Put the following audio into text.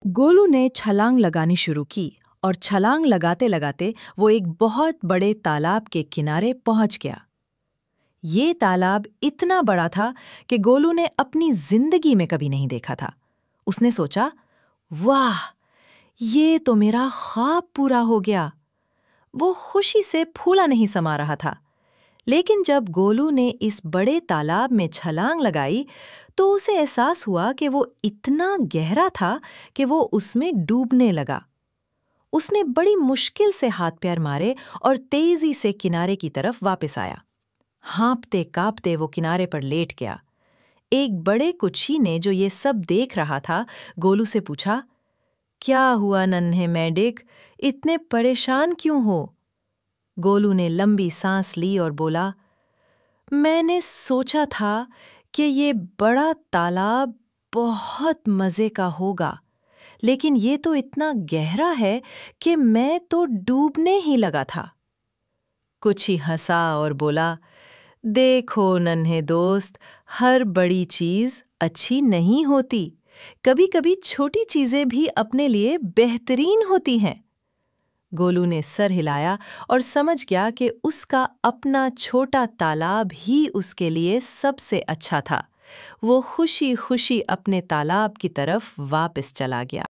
गोलू ने छलांग लगानी शुरू की और छलांग लगाते लगाते वो एक बहुत बड़े तालाब के किनारे पहुंच गया। ये तालाब इतना बड़ा था कि गोलू ने अपनी जिंदगी में कभी नहीं देखा था। उसने सोचा, वाह, ये तो मेरा ख्वाब पूरा हो गया। वो खुशी से फूला नहीं समा रहा था। लेकिन जब गोलू ने इस बड़े तालाब में छलांग लगाई तो उसे एहसास हुआ कि वो इतना गहरा था कि वो उसमें डूबने लगा। उसने बड़ी मुश्किल से हाथ पैर मारे और तेजी से किनारे की तरफ वापस आया। हाँफते कांपते वो किनारे पर लेट गया। एक बड़े कुछी ने, जो ये सब देख रहा था, गोलू से पूछा, क्या हुआ नन्हे मेंढक, इतने परेशान क्यों हो? गोलू ने लंबी सांस ली और बोला, मैंने सोचा था कि ये बड़ा तालाब बहुत मजे का होगा, लेकिन ये तो इतना गहरा है कि मैं तो डूबने ही लगा था। कुछ ही हंसा और बोला, देखो नन्हे दोस्त, हर बड़ी चीज अच्छी नहीं होती। कभी कभी छोटी चीजें भी अपने लिए बेहतरीन होती हैं। गोलू ने सर हिलाया और समझ गया कि उसका अपना छोटा तालाब ही उसके लिए सबसे अच्छा था। वो खुशी खुशी अपने तालाब की तरफ वापस चला गया।